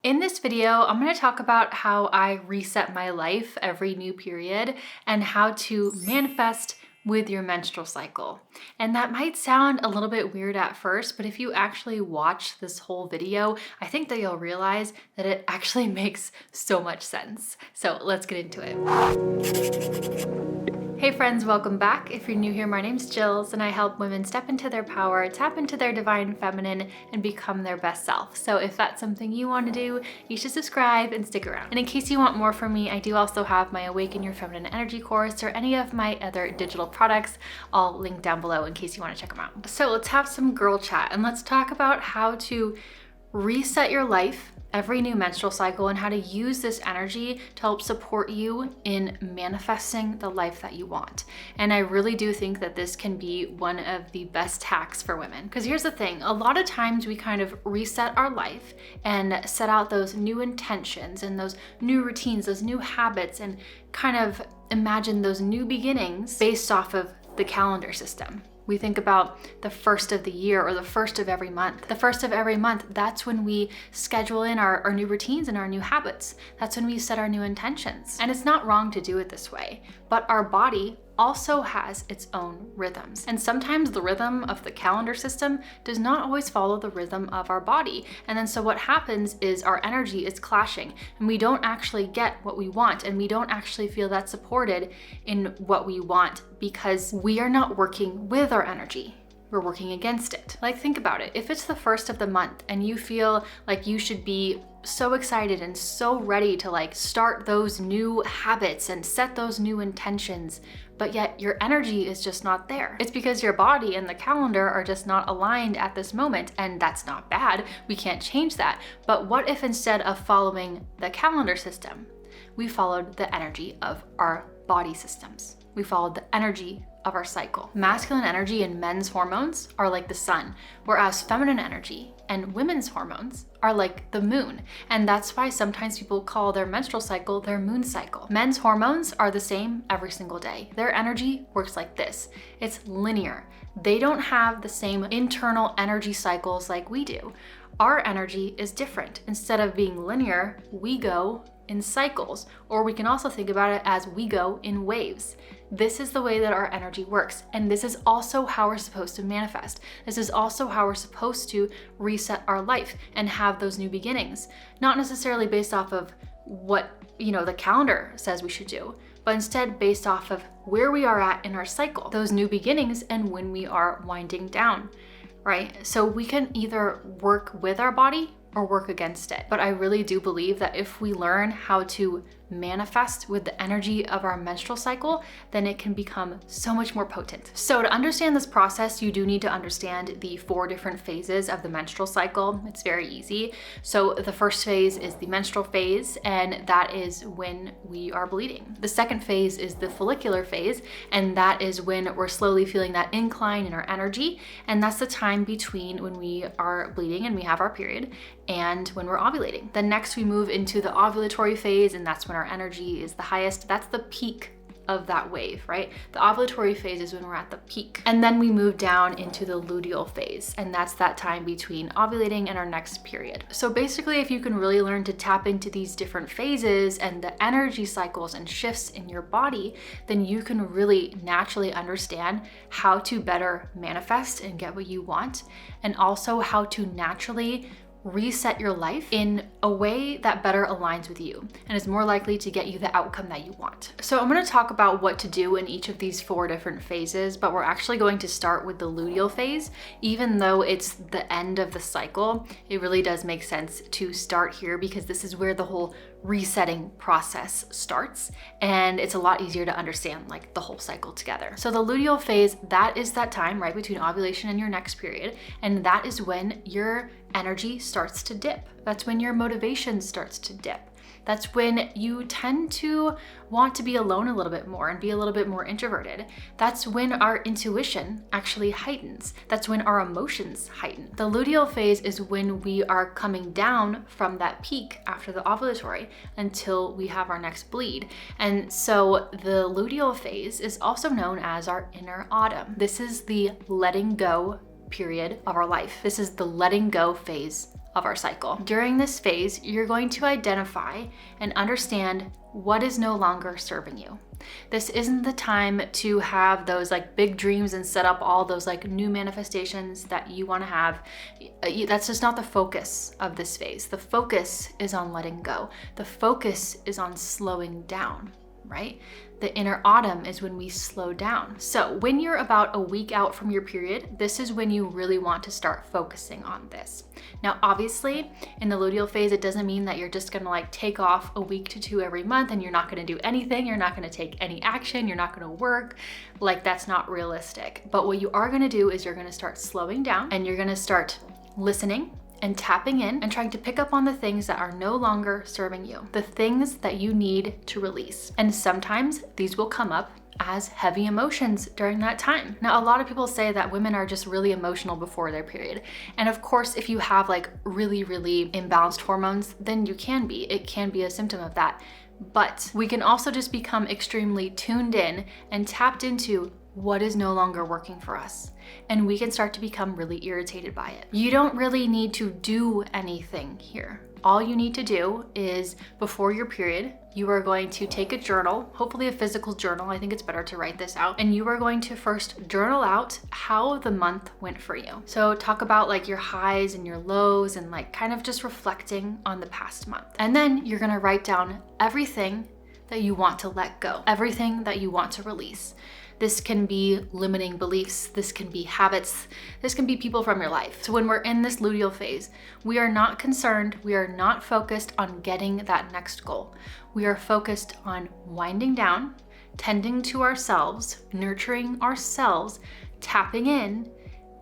In this video, I'm going to talk about how I reset my life every new period and how to manifest with your menstrual cycle. And that might sound a little bit weird at first, but if you actually watch this whole video, I think that you'll realize that it actually makes so much sense. So let's get into it. Hey friends, welcome back. If you're new here, my name's Jillz and I help women step into their power, tap into their divine feminine, and become their best self. So if that's something you want to do, you should subscribe and stick around. And in case you want more from me, I do also have my Awaken Your Feminine Energy course or any of my other digital products, all linked down below in case you want to check them out. So let's have some girl chat and let's talk about how to reset your life every new menstrual cycle and how to use this energy to help support you in manifesting the life that you want. And I really do think that this can be one of the best hacks for women. Because here's the thing, a lot of times we kind of reset our life and set out those new intentions and those new routines, those new habits, and kind of imagine those new beginnings based off of the calendar system. We think about the first of the year or the first of every month. The first of every month, that's when we schedule in our new routines and our new habits. That's when we set our new intentions. And it's not wrong to do it this way, but our body also has its own rhythms. And sometimes the rhythm of the calendar system does not always follow the rhythm of our body. And then so what happens is our energy is clashing and we don't actually get what we want and we don't actually feel that supported in what we want because we are not working with our energy. We're working against it. Like, think about it. If it's the first of the month and you feel like you should be so excited and so ready to start those new habits and set those new intentions, but yet your energy is just not there. It's because your body and the calendar are just not aligned at this moment, and that's not bad. We can't change that. But what if instead of following the calendar system, we followed the energy of our body systems? We followed the energy of our cycle. Masculine energy and men's hormones are like the sun, whereas feminine energy and women's hormones are like the moon. And that's why sometimes people call their menstrual cycle their moon cycle. Men's hormones are the same every single day. Their energy works like this. It's linear. They don't have the same internal energy cycles like we do. Our energy is different. Instead of being linear, we go in cycles, or we can also think about it as we go in waves. This is the way that our energy works, and this is also how we're supposed to manifest. This is also how we're supposed to reset our life and have those new beginnings, not necessarily based off of what the calendar says we should do, but instead based off of where we are at in our cycle, those new beginnings, and when we are winding down, right? So we can either work with our body or work against it. But I really do believe that if we learn how to manifest with the energy of our menstrual cycle, then it can become so much more potent. So to understand this process, you do need to understand the 4 different phases of the menstrual cycle. It's very easy. So the first phase is the menstrual phase, and that is when we are bleeding. The second phase is the follicular phase, and that is when we're slowly feeling that incline in our energy. And that's the time between when we are bleeding and we have our period and when we're ovulating. Then next we move into the ovulatory phase, and that's when our energy is the highest. That's the peak of that wave, right? The ovulatory phase is when we're at the peak. And then we move down into the luteal phase, and that's that time between ovulating and our next period. So basically, if you can really learn to tap into these different phases and the energy cycles and shifts in your body, then you can really naturally understand how to better manifest and get what you want, and also how to naturally reset your life in a way that better aligns with you and is more likely to get you the outcome that you want. So I'm going to talk about what to do in each of these 4 different phases, but we're actually going to start with the luteal phase. Even though it's the end of the cycle, it really does make sense to start here because this is where the whole resetting process starts, and it's a lot easier to understand the whole cycle together. So the luteal phase, that is that time right between ovulation and your next period, and that is when your energy starts to dip. That's when your motivation starts to dip. That's when you tend to want to be alone a little bit more and be a little bit more introverted. That's when our intuition actually heightens. That's when our emotions heighten. The luteal phase is when we are coming down from that peak after the ovulatory until we have our next bleed. And so the luteal phase is also known as our inner autumn. This is the letting go period of our life. This is the letting go phase of our cycle. During this phase, you're going to identify and understand what is no longer serving you. This isn't the time to have those like big dreams and set up all those like new manifestations that you want to have. That's just not the focus of this phase. The focus is on letting go. The focus is on slowing down, right? The inner autumn is when we slow down. So when you're about a week out from your period, this is when you really want to start focusing on this. Now, obviously, in the luteal phase, it doesn't mean that you're just gonna like take off a week to two every month and you're not gonna do anything, you're not gonna take any action, you're not gonna work. Like, that's not realistic. But what you are gonna do is you're gonna start slowing down and you're gonna start listening and tapping in and trying to pick up on the things that are no longer serving you, the things that you need to release. And sometimes these will come up as heavy emotions during that time. Now, a lot of people say that women are just really emotional before their period. And of course, if you have like really imbalanced hormones, then you can be. It can be a symptom of that. But we can also just become extremely tuned in and tapped into what is no longer working for us. And we can start to become really irritated by it. You don't really need to do anything here. All you need to do is, before your period, you are going to take a journal, hopefully a physical journal. I think it's better to write this out. And you are going to first journal out how the month went for you. So talk about like your highs and your lows and like kind of just reflecting on the past month. And then you're gonna write down everything that you want to let go, everything that you want to release. This can be limiting beliefs, this can be habits, this can be people from your life. So when we're in this luteal phase, we are not concerned, we are not focused on getting that next goal. We are focused on winding down, tending to ourselves, nurturing ourselves, tapping in,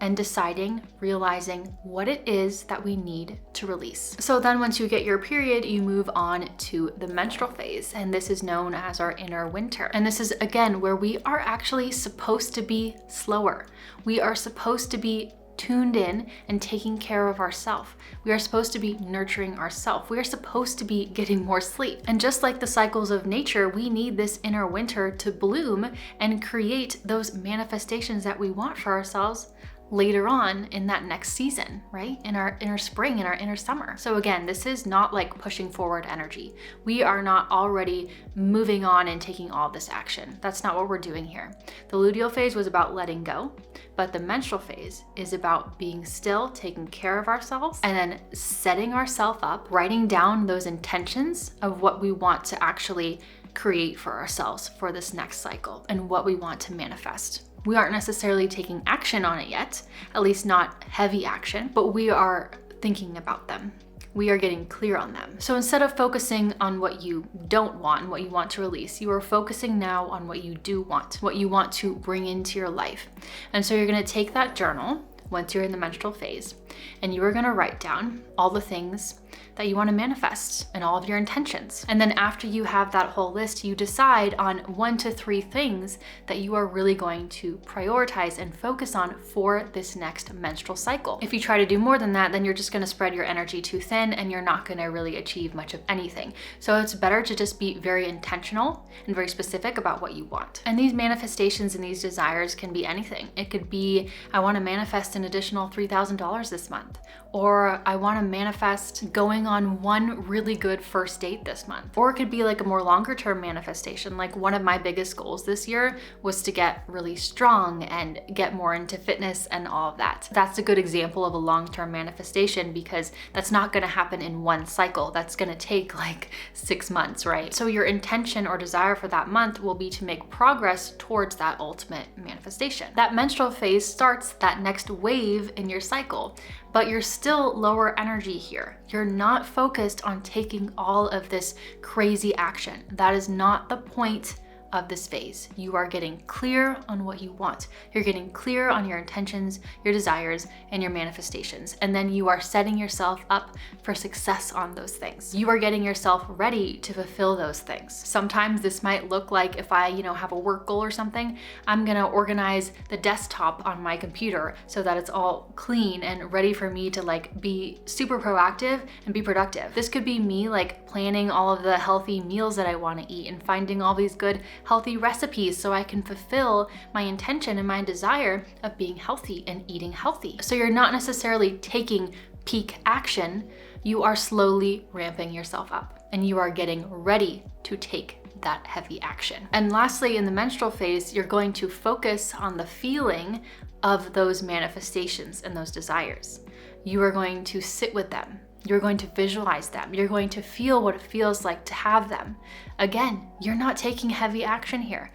and deciding, realizing what it is that we need to release. So then once you get your period, you move on to the menstrual phase, and this is known as our inner winter. And this is again where we are actually supposed to be slower. We are supposed to be tuned in and taking care of ourselves. We are supposed to be nurturing ourselves. We are supposed to be getting more sleep. And just like the cycles of nature, we need this inner winter to bloom and create those manifestations that we want for ourselves later on in that next season, right? In our inner spring, in our inner summer. So again, this is not like pushing forward energy. We are not already moving on and taking all this action. That's not what we're doing here. The luteal phase was about letting go, but the menstrual phase is about being still, taking care of ourselves, and then setting ourselves up, writing down those intentions of what we want to actually create for ourselves for this next cycle and what we want to manifest. We aren't necessarily taking action on it yet, at least not heavy action, but we are thinking about them. We are getting clear on them. So instead of focusing on what you don't want and what you want to release, you are focusing now on what you do want, what you want to bring into your life. And so you're gonna take that journal once you're in the menstrual phase, and you are gonna write down all the things that you want to manifest and all of your intentions. And then after you have that whole list, you decide on 1 to 3 things that you are really going to prioritize and focus on for this next menstrual cycle. If you try to do more than that, then you're just going to spread your energy too thin and you're not going to really achieve much of anything. So it's better to just be very intentional and very specific about what you want. And these manifestations and these desires can be anything. It could be, I want to manifest an additional $3,000 this month, or I want to manifest going on one really good first date this month. Or it could be like a more longer term manifestation. Like one of my biggest goals this year was to get really strong and get more into fitness and all of that. That's a good example of a long-term manifestation because that's not going to happen in one cycle. That's going to take like 6 months, right? So your intention or desire for that month will be to make progress towards that ultimate manifestation. That menstrual phase starts that next wave in your cycle, but you're still lower energy here. You're not focused on taking all of this crazy action. That is not the point of this phase. You are getting clear on what you want. You're getting clear on your intentions, your desires, and your manifestations. And then you are setting yourself up for success on those things. You are getting yourself ready to fulfill those things. Sometimes this might look like if I, have a work goal or something, I'm gonna organize the desktop on my computer so that it's all clean and ready for me to be super proactive and be productive. This could be me planning all of the healthy meals that I want to eat and finding all these good healthy recipes so I can fulfill my intention and my desire of being healthy and eating healthy. So you're not necessarily taking peak action, you are slowly ramping yourself up and you are getting ready to take that heavy action. And lastly, in the menstrual phase, you're going to focus on the feeling of those manifestations and those desires. You are going to sit with them. You're going to visualize them. You're going to feel what it feels like to have them. Again, you're not taking heavy action here.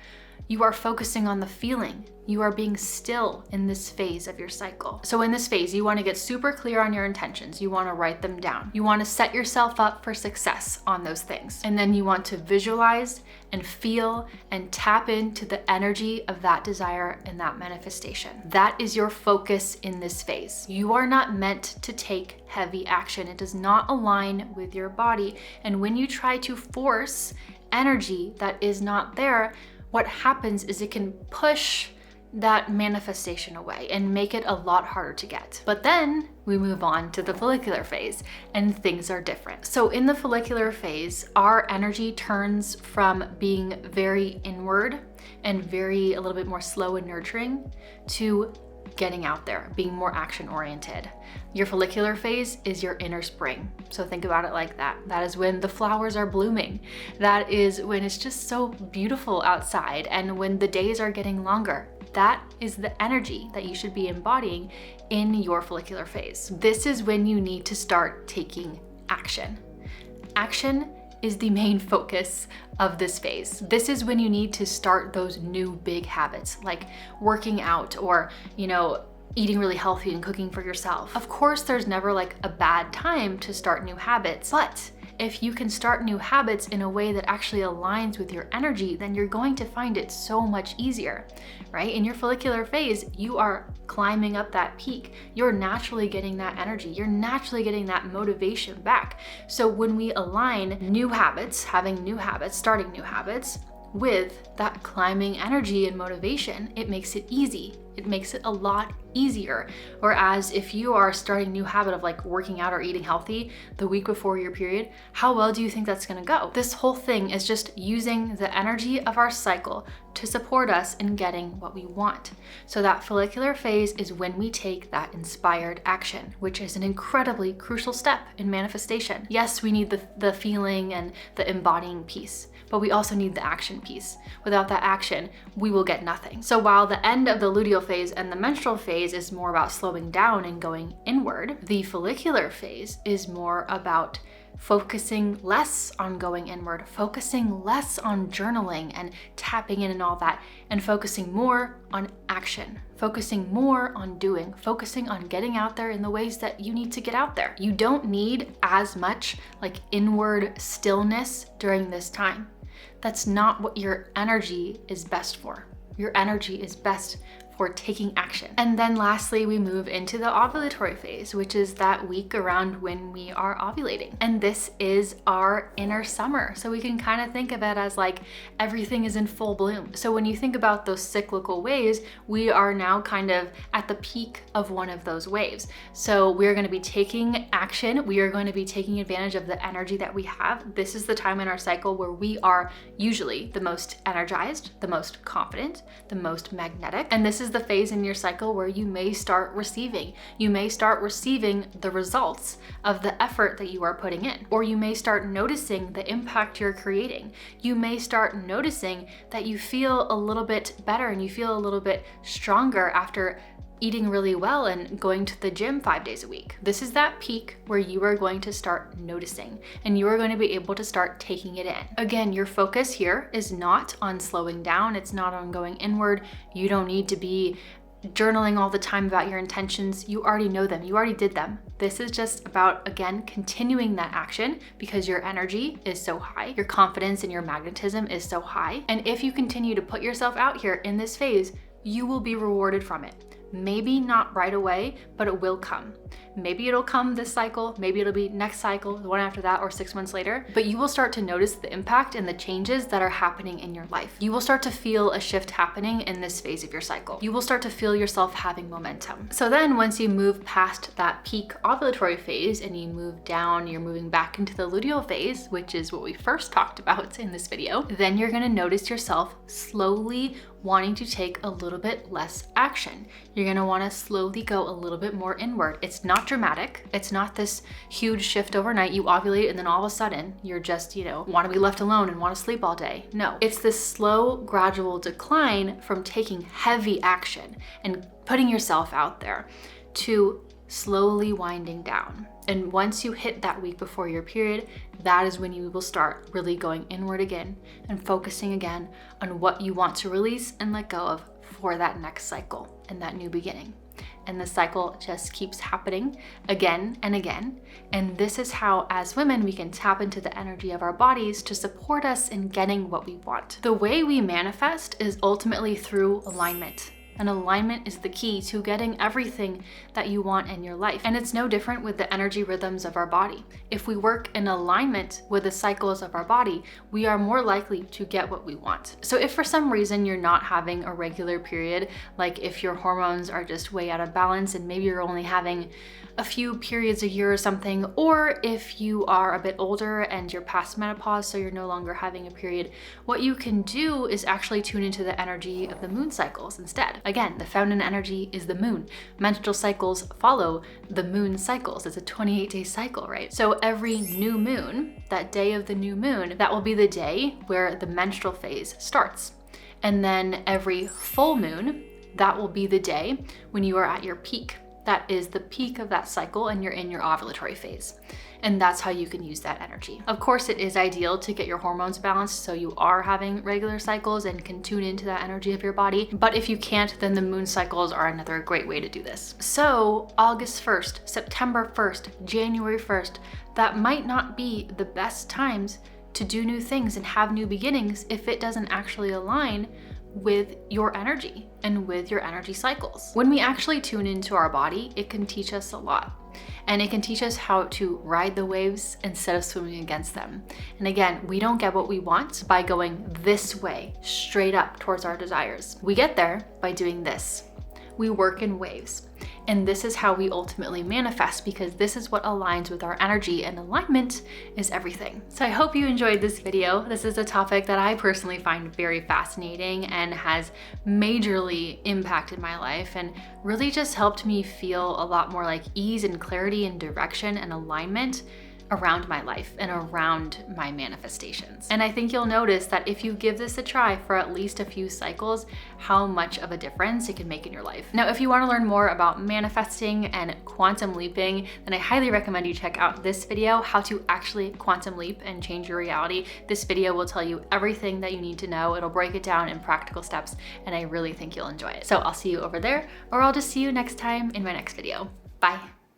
You are focusing on the feeling. You are being still in this phase of your cycle. So in this phase, you want to get super clear on your intentions. You want to write them down. You want to set yourself up for success on those things. And then you want to visualize and feel and tap into the energy of that desire and that manifestation. That is your focus in this phase. You are not meant to take heavy action. It does not align with your body. And when you try to force energy that is not there, what happens is it can push that manifestation away and make it a lot harder to get. But then we move on to the follicular phase and things are different. So in the follicular phase, our energy turns from being very inward and a little bit more slow and nurturing to getting out there, being more action oriented. Your follicular phase is your inner spring. So think about it like that. That is when the flowers are blooming. That is when it's just so beautiful outside and when the days are getting longer. That is the energy that you should be embodying in your follicular phase. This is when you need to start taking action. Action is the main focus of this phase. This is when you need to start those new big habits, like working out or, eating really healthy and cooking for yourself. Of course, there's never like a bad time to start new habits, but if you can start new habits in a way that actually aligns with your energy, then you're going to find it so much easier, right? In your follicular phase, you are climbing up that peak. You're naturally getting that energy. You're naturally getting that motivation back. So when we align new habits, having new habits, starting new habits with that climbing energy and motivation, it makes it easy. It makes it a lot easier. Whereas if you are starting a new habit of like working out or eating healthy the week before your period, how well do you think that's gonna go? This whole thing is just using the energy of our cycle to support us in getting what we want. So that follicular phase is when we take that inspired action, which is an incredibly crucial step in manifestation. Yes, we need the feeling and the embodying piece, but we also need the action piece. Without that action, we will get nothing. So while the end of the luteal phase and the menstrual phase is more about slowing down and going inward, the follicular phase is more about focusing less on going inward, focusing less on journaling and tapping in and all that, and focusing more on action, focusing more on doing, focusing on getting out there in the ways that you need to get out there. You don't need as much like inward stillness during this time. That's not what your energy is best for. Your energy is best for taking action. And then lastly, we move into the ovulatory phase, which is that week around when we are ovulating. And this is our inner summer. So we can kind of think of it as like everything is in full bloom. So when you think about those cyclical waves, we are now kind of at the peak of one of those waves. So we're going to be taking action. We are going to be taking advantage of the energy that we have. This is the time in our cycle where we are usually the most energized, the most confident, the most magnetic. And this is the phase in your cycle where you may start receiving. You may start receiving the results of the effort that you are putting in, or you may start noticing the impact you're creating. You may start noticing that you feel a little bit better and you feel a little bit stronger after eating really well and going to the gym 5 days a week. This is that peak where you are going to start noticing and you are going to be able to start taking it in. Again, your focus here is not on slowing down. It's not on going inward. You don't need to be journaling all the time about your intentions. You already know them. You already did them. This is just about, again, continuing that action because your energy is so high. Your confidence and your magnetism is so high. And if you continue to put yourself out here in this phase, you will be rewarded from it. Maybe not right away, but it will come. Maybe it'll come this cycle, maybe it'll be next cycle, the one after that, or 6 months later, but you will start to notice the impact and the changes that are happening in your life. You will start to feel a shift happening in this phase of your cycle. You will start to feel yourself having momentum. So then once you move past that peak ovulatory phase and you move down, you're moving back into the luteal phase, which is what we first talked about in this video, then you're gonna notice yourself slowly wanting to take a little bit less action. You're gonna wanna slowly go a little bit more inward. It's not dramatic. It's not this huge shift overnight. You ovulate and then all of a sudden you're just, wanna be left alone and wanna sleep all day. No, it's this slow, gradual decline from taking heavy action and putting yourself out there to slowly winding down. And once you hit that week before your period, that is when you will start really going inward again and focusing again on what you want to release and let go of for that next cycle and that new beginning. And the cycle just keeps happening again and again. And this is how, as women, we can tap into the energy of our bodies to support us in getting what we want. The way we manifest is ultimately through alignment. And alignment is the key to getting everything that you want in your life. And it's no different with the energy rhythms of our body. If we work in alignment with the cycles of our body, we are more likely to get what we want. So if for some reason you're not having a regular period, like if your hormones are just way out of balance and maybe you're only having a few periods a year or something, or if you are a bit older and you're past menopause, so you're no longer having a period, what you can do is actually tune into the energy of the moon cycles instead. Again, the feminine energy is the moon. Menstrual cycles follow the moon cycles. It's a 28-day cycle, right? So every new moon, that day of the new moon, that will be the day where the menstrual phase starts. And then every full moon, that will be the day when you are at your peak. That is the peak of that cycle and you're in your ovulatory phase. And that's how you can use that energy. Of course, it is ideal to get your hormones balanced so you are having regular cycles and can tune into that energy of your body. But if you can't, then the moon cycles are another great way to do this. So August 1st, September 1st, January 1st, that might not be the best times to do new things and have new beginnings if it doesn't actually align with your energy and with your energy cycles. When we actually tune into our body, it can teach us a lot. And it can teach us how to ride the waves instead of swimming against them. And again, we don't get what we want by going this way, straight up towards our desires. We get there by doing this. We work in waves. And this is how we ultimately manifest, because this is what aligns with our energy, and alignment is everything. So I hope you enjoyed this video. This is a topic that I personally find very fascinating and has majorly impacted my life and really just helped me feel a lot more like ease and clarity and direction and alignment around my life and around my manifestations. And I think you'll notice that if you give this a try for at least a few cycles, how much of a difference it can make in your life. Now, if you want to learn more about manifesting and quantum leaping, then I highly recommend you check out this video, how to actually quantum leap and change your reality. This video will tell you everything that you need to know. It'll break it down in practical steps, and I really think you'll enjoy it. So I'll see you over there, or I'll just see you next time in my next video. Bye.